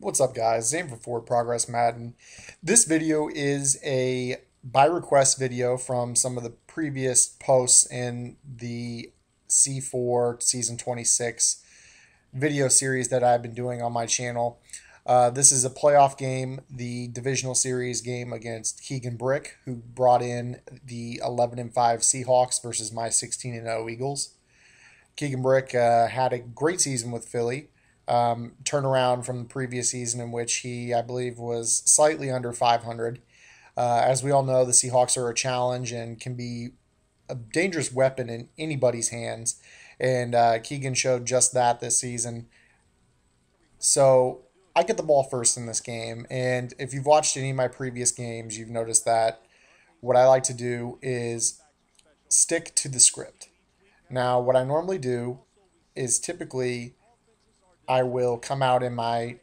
What's up, guys? Zane for Forward Progress Madden. This video is a by request video from some of the previous posts in the C4 Season 26 video series that I've been doing on my channel. This is a playoff game, the divisional series game against Keegan Brick, who brought in the 11-5 Seahawks versus my 16-0 Eagles. Keegan Brick had a great season with Philly. Turnaround from the previous season in which he, I believe, was slightly under 500. As we all know, the Seahawks are a challenge and can be a dangerous weapon in anybody's hands. And Keegan showed just that this season. So I get the ball first in this game. And if you've watched any of my previous games, you've noticed that what I like to do is stick to the script. Now, what I normally do is typically I will come out in my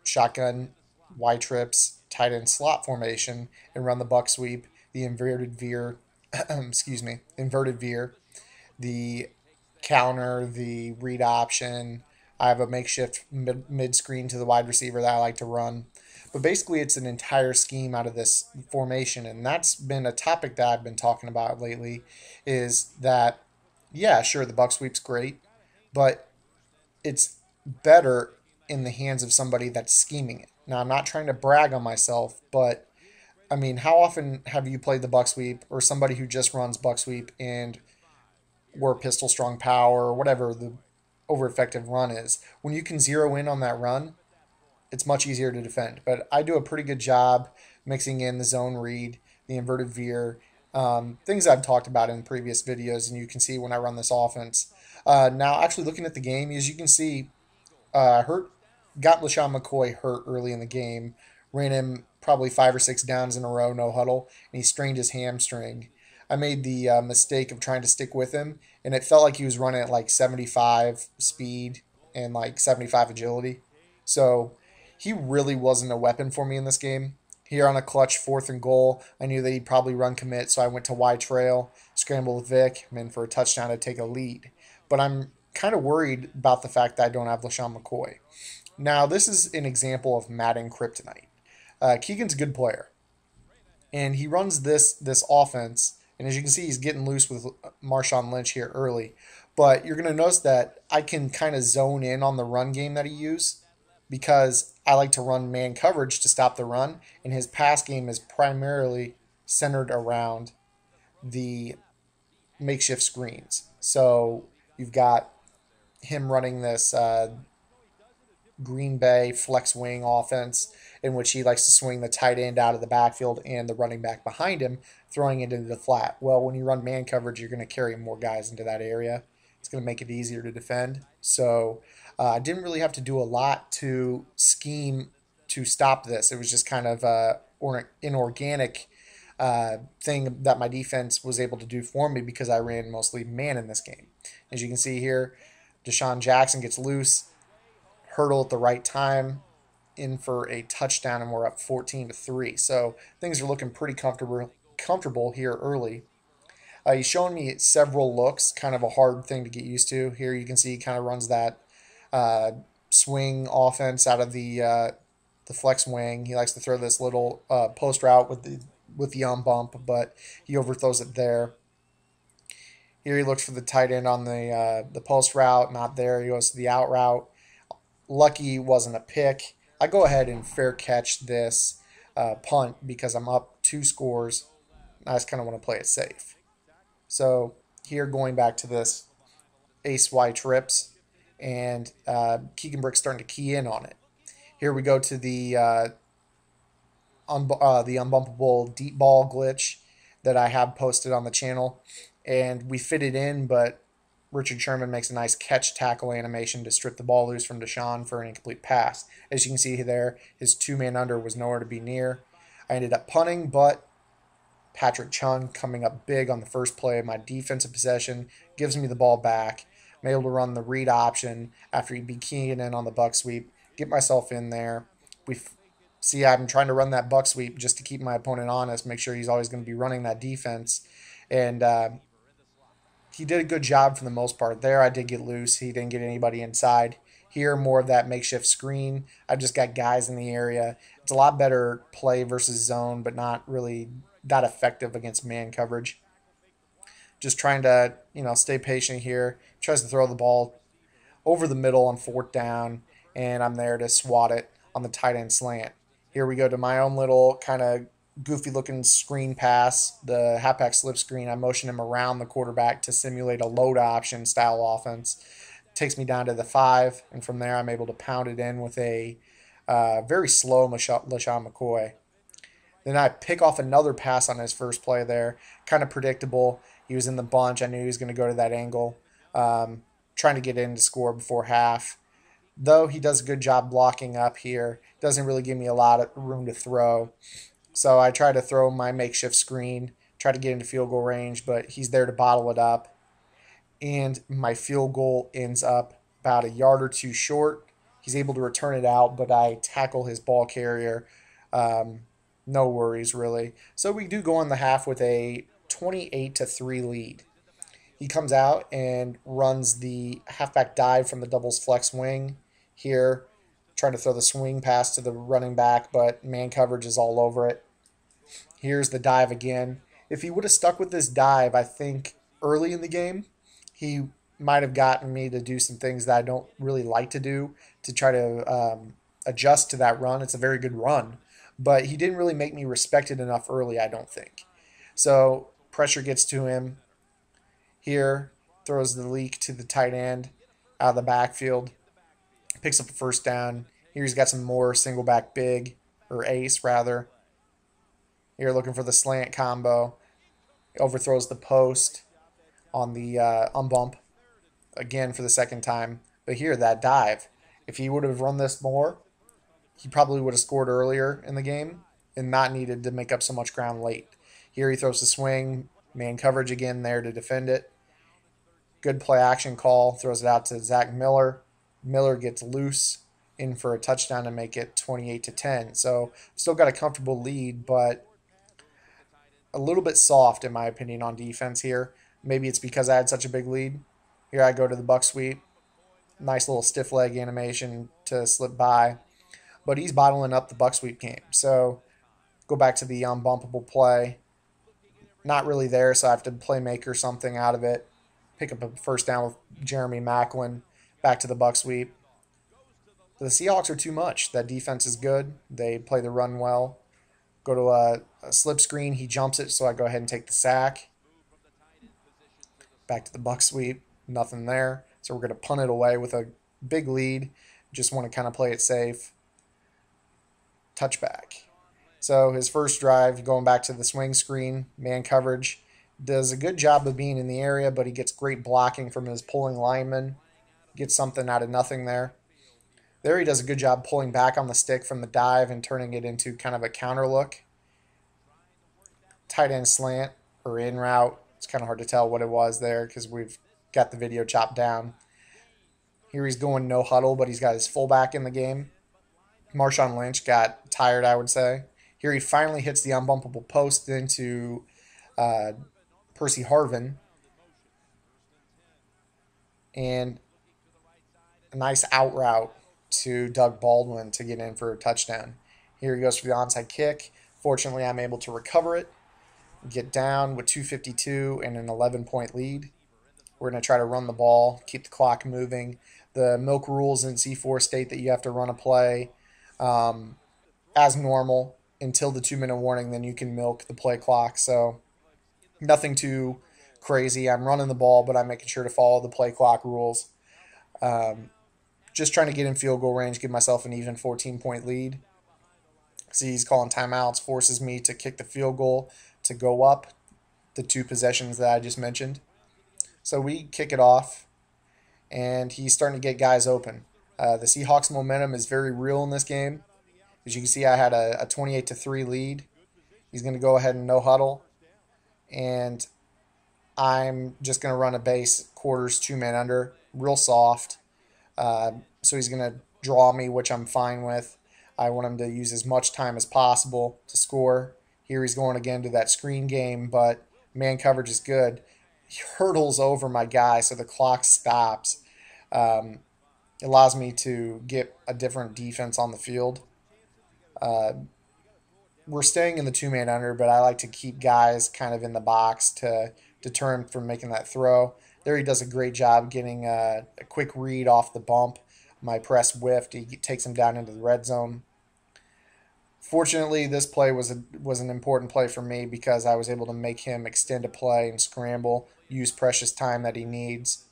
shotgun, Y trips, tight end slot formation and run the buck sweep, the inverted veer, inverted veer, the counter, the read option. I have a makeshift mid screen to the wide receiver that I like to run. But basically, it's an entire scheme out of this formation, and that's been a topic that I've been talking about lately. Is that, yeah, sure, the buck sweep's great, but it's better in the hands of somebody that's scheming it. Now, I'm not trying to brag on myself, but I mean, how often have you played the buck sweep or somebody who just runs buck sweep and or pistol strong power or whatever the over effective run is? When you can zero in on that run, it's much easier to defend. But I do a pretty good job mixing in the zone read, the inverted veer, things I've talked about in previous videos, and you can see when I run this offense. Now, actually looking at the game, as you can see, got LaShawn McCoy hurt early in the game, ran him probably 5 or 6 downs in a row, no huddle, and he strained his hamstring. I made the mistake of trying to stick with him, and it felt like he was running at like 75 speed and like 75 agility. So he really wasn't a weapon for me in this game. Here on a clutch 4th and goal, I knew that he'd probably run commit, so I went to wide trail, scramble with Vic, and then for a touchdown to take a lead. But I'm kind of worried about the fact that I don't have LaShawn McCoy. Now, this is an example of Madden kryptonite. Keegan's a good player, and he runs this offense, and as you can see, he's getting loose with Marshawn Lynch here early. But you're going to notice that I can kind of zone in on the run game that he uses because I like to run man coverage to stop the run, and his pass game is primarily centered around the makeshift screens. So you've got him running this Green Bay flex wing offense in which he likes to swing the tight end out of the backfield and the running back behind him, throwing it into the flat. Well, when you run man coverage, you're going to carry more guys into that area. It's going to make it easier to defend. So I didn't really have to do a lot to scheme to stop this. It was just kind of an inorganic thing that my defense was able to do for me because I ran mostly man in this game. As you can see here, Deshaun Jackson gets loose, hurdle at the right time, in for a touchdown, and we're up 14-3. So things are looking pretty comfortable here early. He's showing me several looks, kind of a hard thing to get used to. Here you can see he kind of runs that swing offense out of the flex wing. He likes to throw this little post route with the bump, but he overthrows it there. Here he looks for the tight end on the post route, not there. He goes to the out route. Lucky wasn't a pick. I go ahead and fair catch this punt because I'm up 2 scores. I just kind of want to play it safe. So here going back to this ace Y trips, and Keegan Brick's starting to key in on it. Here we go to the unbumpable deep ball glitch that I have posted on the channel, and we fit it in, but Richard Sherman makes a nice catch tackle animation to strip the ball loose from Deshaun for an incomplete pass. As you can see there, his 2-man under was nowhere to be near. I ended up punting, but Patrick Chung coming up big on the first play of my defensive possession gives me the ball back. I'm able to run the read option after he'd be keying in on the buck sweep, get myself in there. See, I'm trying to run that buck sweep just to keep my opponent honest, make sure he's always going to be running that defense. And he did a good job for the most part there. I did get loose. He didn't get anybody inside. Here, more of that makeshift screen. I've just got guys in the area. It's a lot better play versus zone, but not really that effective against man coverage. Just trying to, stay patient here. Tries to throw the ball over the middle on fourth down, and I'm there to swat it on the tight end slant. Here we go to my own little kind of goofy looking screen pass, the halfback slip screen. I motion him around the quarterback to simulate a load option style offense. Takes me down to the 5, and from there I'm able to pound it in with a very slow LaShawn McCoy. Then I pick off another pass on his first play there. Kind of predictable. He was in the bunch. I knew he was going to go to that angle. Trying to get in to score before half. Though he does a good job blocking up here. Doesn't really give me a lot of room to throw. So I try to throw my makeshift screen. Try to get into field goal range, but he's there to bottle it up. And my field goal ends up about a yard or two short. He's able to return it out, but I tackle his ball carrier. No worries, really. So we do go on the half with a 28-3 lead. He comes out and runs the halfback dive from the doubles flex wing here, trying to throw the swing pass to the running back, but man coverage is all over it. Here's the dive again. If he would have stuck with this dive, I think early in the game, he might have gotten me to do some things that I don't really like to do to try to adjust to that run. It's a very good run, but he didn't really make me respect it enough early, I don't think. So pressure gets to him. Here, throws the leak to the tight end out of the backfield. Picks up a first down. Here he's got some more single back big, or ace rather. Here looking for the slant combo. Overthrows the post on the bump again for the second time. But here, that dive. If he would have run this more, he probably would have scored earlier in the game and not needed to make up so much ground late. Here he throws the swing. Man coverage again there to defend it. Good play action call. Throws it out to Zach Miller. Miller gets loose in for a touchdown to make it 28-10. So still got a comfortable lead, but a little bit soft in my opinion on defense here. Maybe it's because I had such a big lead. Here I go to the buck sweep. Nice little stiff leg animation to slip by. But he's bottling up the buck sweep game. So go back to the unbumpable play. Not really there, so I have to playmaker something out of it. Pick up a first down with Jeremy Maclin. Back to the buck sweep. The Seahawks are too much. That defense is good. They play the run well. Go to a slip screen. He jumps it, so I go ahead and take the sack. Back to the buck sweep. Nothing there. So we're going to punt it away with a big lead. Just want to kind of play it safe. Touchback. So his first drive, going back to the swing screen, man coverage, does a good job of being in the area, but he gets great blocking from his pulling lineman. Gets something out of nothing there. There he does a good job pulling back on the stick from the dive and turning it into kind of a counter look. Tight end slant or in route. It's kind of hard to tell what it was there because we've got the video chopped down. Here he's going no huddle, but he's got his fullback in the game. Marshawn Lynch got tired, I would say. Here he finally hits the unbumpable post into Percy Harvin. And a nice out route to Doug Baldwin to get in for a touchdown. Here he goes for the onside kick. Fortunately, I'm able to recover it, get down with 2:52 and an 11-point lead. We're going to try to run the ball, keep the clock moving. The milk rules in C4 state that you have to run a play as normal until the 2-minute warning, then you can milk the play clock. So nothing too crazy. I'm running the ball, but I'm making sure to follow the play clock rules. Just trying to get in field goal range, give myself an even 14-point lead. See, he's calling timeouts, forces me to kick the field goal to go up the 2 possessions that I just mentioned. So we kick it off, and he's starting to get guys open. The Seahawks momentum is very real in this game. As you can see, I had a 28-3 lead. He's going to go ahead and no huddle, and I'm just going to run a base quarters 2-man under, real soft. So he's going to draw me, which I'm fine with. I want him to use as much time as possible to score. Here he's going again to that screen game, but man coverage is good. He hurdles over my guy, so the clock stops. And It allows me to get a different defense on the field. Uh, we're staying in the two-man under, but I like to keep guys kind of in the box to deter him from making that throw. There he does a great job getting a quick read off the bump. My press whiffed. He takes him down into the red zone. Fortunately, this play was an important play for me because I was able to make him extend a play and scramble, use precious time that he needs.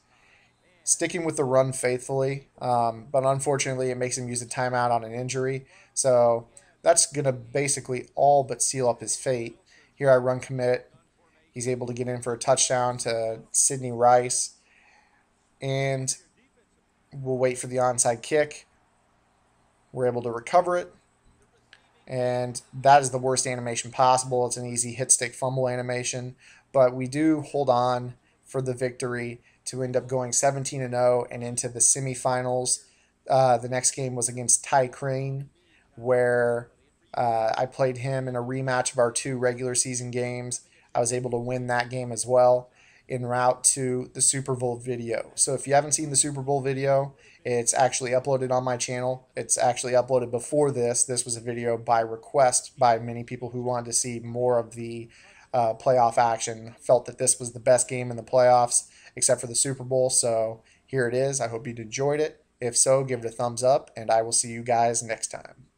Sticking with the run faithfully, but unfortunately, it makes him use a timeout on an injury. So that's going to basically all but seal up his fate. Here I run commit. He's able to get in for a touchdown to Sidney Rice, and we'll wait for the onside kick. We're able to recover it, and that is the worst animation possible. It's an easy hit stick fumble animation, but we do hold on for the victory to end up going 17-0 and into the semifinals. The next game was against Ty Crane, where I played him in a rematch of our 2 regular season games. I was able to win that game as well en route to the Super Bowl video. So if you haven't seen the Super Bowl video, it's actually uploaded on my channel. It's actually uploaded before this. This was a video by request by many people who wanted to see more of the playoff action. Felt that this was the best game in the playoffs except for the Super Bowl. So here it is. I hope you enjoyed it. If so, give it a thumbs up, and I will see you guys next time.